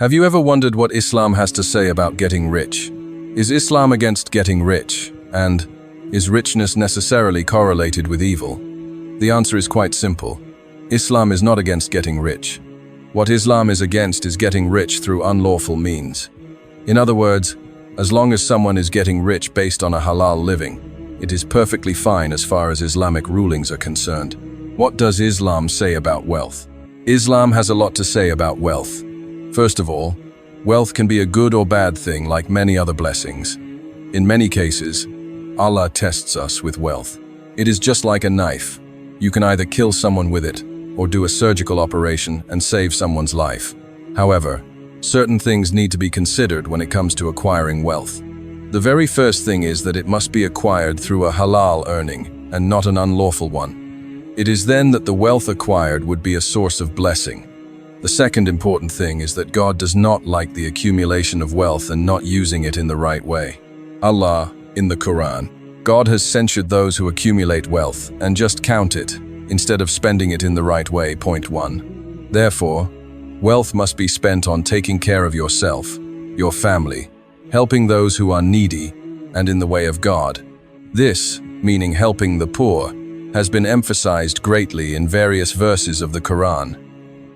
Have you ever wondered what Islam has to say about getting rich? Is Islam against getting rich? And is richness necessarily correlated with evil? The answer is quite simple. Islam is not against getting rich. What Islam is against is getting rich through unlawful means. In other words, as long as someone is getting rich based on a halal living, it is perfectly fine as far as Islamic rulings are concerned. What does Islam say about wealth? Islam has a lot to say about wealth. First of all, wealth can be a good or bad thing like many other blessings. In many cases, Allah tests us with wealth. It is just like a knife. You can either kill someone with it or do a surgical operation and save someone's life. However, certain things need to be considered when it comes to acquiring wealth. The very first thing is that it must be acquired through a halal earning and not an unlawful one. It is then that the wealth acquired would be a source of blessing. The second important thing is that God does not like the accumulation of wealth and not using it in the right way. Allah, in the Quran, God has censured those who accumulate wealth and just count it, instead of spending it in the right way. Point 1. Therefore, wealth must be spent on taking care of yourself, your family, helping those who are needy, and in the way of God. This, meaning helping the poor, has been emphasized greatly in various verses of the Quran.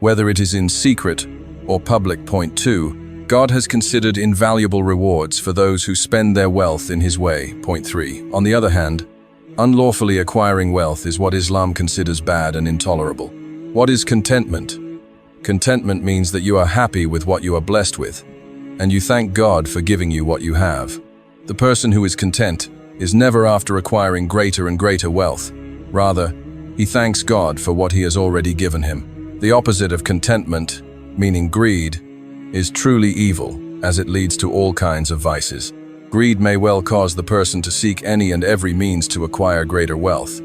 Whether it is in secret or public. Point 2. God has considered invaluable rewards for those who spend their wealth in His way. Point 3. On the other hand, unlawfully acquiring wealth is what Islam considers bad and intolerable. What is contentment? Contentment means that you are happy with what you are blessed with, and you thank God for giving you what you have. The person who is content is never after acquiring greater and greater wealth. Rather, he thanks God for what He has already given him. The opposite of contentment, meaning greed, is truly evil, as it leads to all kinds of vices. Greed may well cause the person to seek any and every means to acquire greater wealth,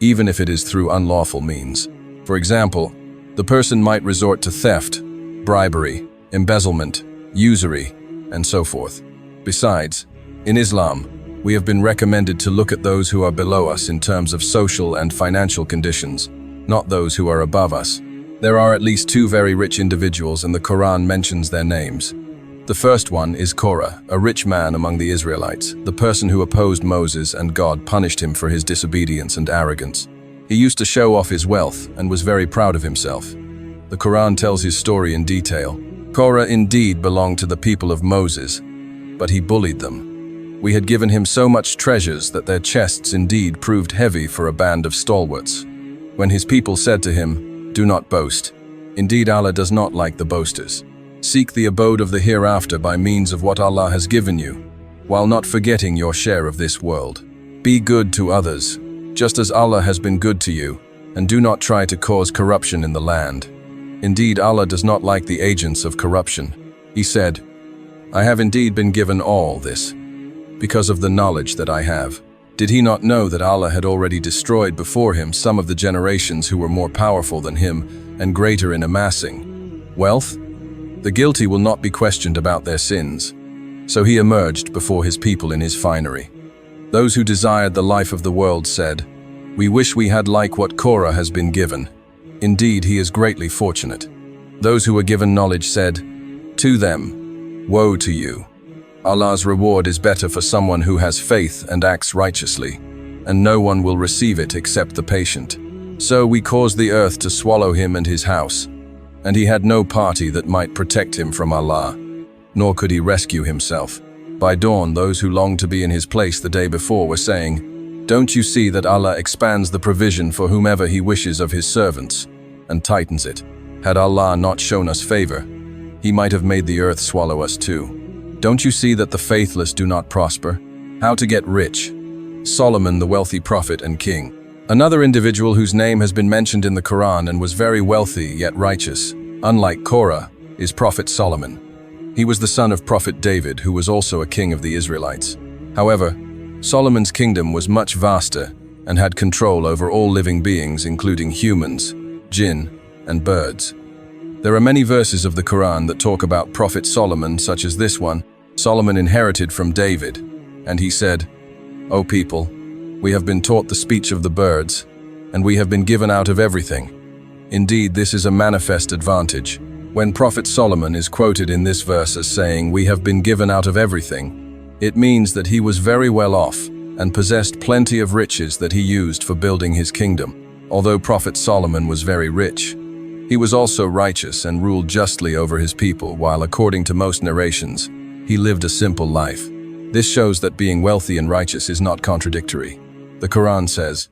even if it is through unlawful means. For example, the person might resort to theft, bribery, embezzlement, usury, and so forth. Besides, in Islam, we have been recommended to look at those who are below us in terms of social and financial conditions, not those who are above us. There are at least two very rich individuals, and the Quran mentions their names. The first one is Korah, a rich man among the Israelites, the person who opposed Moses, and God punished him for his disobedience and arrogance. He used to show off his wealth and was very proud of himself. The Quran tells his story in detail. Korah indeed belonged to the people of Moses, but he bullied them. We had given him so much treasures that their chests indeed proved heavy for a band of stalwarts. When his people said to him, "Do not boast. Indeed, Allah does not like the boasters. Seek the abode of the hereafter by means of what Allah has given you, while not forgetting your share of this world. Be good to others, just as Allah has been good to you, and do not try to cause corruption in the land. Indeed, Allah does not like the agents of corruption." He said, "I have indeed been given all this, because of the knowledge that I have." Did he not know that Allah had already destroyed before him some of the generations who were more powerful than him and greater in amassing wealth? The guilty will not be questioned about their sins. So he emerged before his people in his finery. Those who desired the life of the world said, "We wish we had like what Korah has been given. Indeed, he is greatly fortunate." Those who were given knowledge said, "To them, woe to you. Allah's reward is better for someone who has faith and acts righteously, and no one will receive it except the patient. So we caused the earth to swallow him and his house, and he had no party that might protect him from Allah, nor could he rescue himself. By dawn, those who longed to be in his place the day before were saying, "Don't you see that Allah expands the provision for whomever He wishes of His servants, and tightens it? Had Allah not shown us favor, He might have made the earth swallow us too. Don't you see that the faithless do not prosper?" How to get rich. Solomon, the wealthy prophet and king. Another individual whose name has been mentioned in the Quran and was very wealthy yet righteous, unlike Korah, is Prophet Solomon. He was the son of Prophet David, who was also a king of the Israelites. However, Solomon's kingdom was much vaster and had control over all living beings, including humans, jinn, and birds. There are many verses of the Quran that talk about Prophet Solomon, such as this one. Solomon inherited from David, and he said, "O people, we have been taught the speech of the birds, and we have been given out of everything. Indeed, this is a manifest advantage. When Prophet Solomon is quoted in this verse as saying, "We have been given out of everything," it means that he was very well off and possessed plenty of riches that he used for building his kingdom. Although Prophet Solomon was very rich, he was also righteous and ruled justly over his people, while according to most narrations, he lived a simple life. This shows that being wealthy and righteous is not contradictory. The Quran says,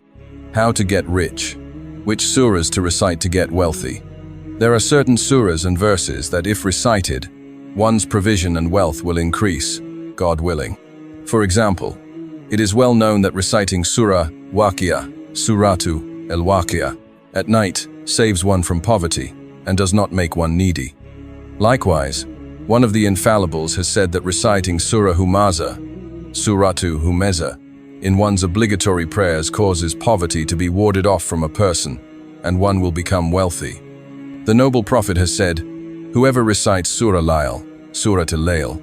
"How to get rich? Which surahs to recite to get wealthy?" There are certain surahs and verses that if recited, one's provision and wealth will increase, God willing. For example, it is well known that reciting Surah Waqiyah, Suratu al-Waqiyah, at night saves one from poverty and does not make one needy. Likewise, one of the infallibles has said that reciting Surah Humaza, Suratu Humeza, in one's obligatory prayers causes poverty to be warded off from a person, and one will become wealthy. The noble prophet has said, "Whoever recites Surah Lail, Surah al-Layl,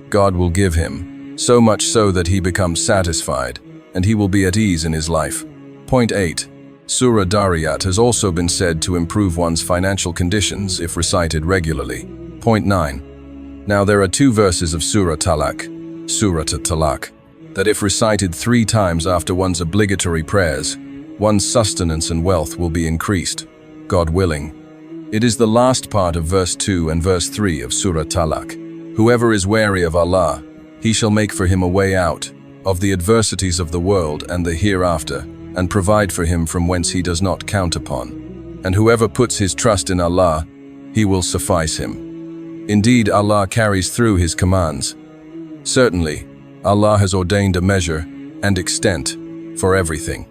God will give him, so much so that he becomes satisfied, and he will be at ease in his life." Point 8. Surah Dariyat has also been said to improve one's financial conditions if recited regularly. Point 9. Now there are two verses of Surah Talaq, Surah Talaq, that if recited 3 times after one's obligatory prayers, one's sustenance and wealth will be increased, God willing. It is the last part of verse 2 and verse 3 of Surah Talaq. Whoever is wary of Allah, He shall make for him a way out of the adversities of the world and the hereafter, and provide for him from whence he does not count upon. And whoever puts his trust in Allah, He will suffice him. Indeed, Allah carries through His commands. Certainly, Allah has ordained a measure and extent for everything.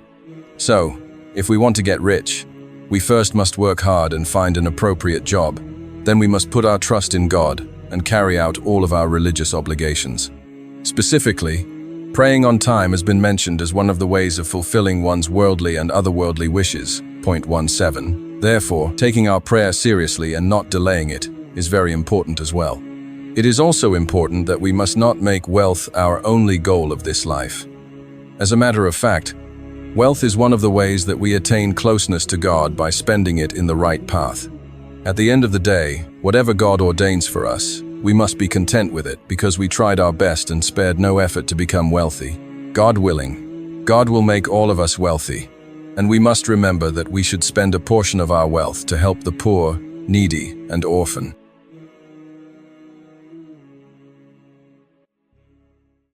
So, if we want to get rich, we first must work hard and find an appropriate job. Then we must put our trust in God and carry out all of our religious obligations. Specifically, praying on time has been mentioned as one of the ways of fulfilling one's worldly and otherworldly wishes. Point 17. Therefore, taking our prayer seriously and not delaying it is very important as well. It is also important that we must not make wealth our only goal of this life. As a matter of fact, wealth is one of the ways that we attain closeness to God by spending it in the right path. At the end of the day, whatever God ordains for us, we must be content with it because we tried our best and spared no effort to become wealthy. God willing, God will make all of us wealthy, and we must remember that we should spend a portion of our wealth to help the poor, needy, and orphan.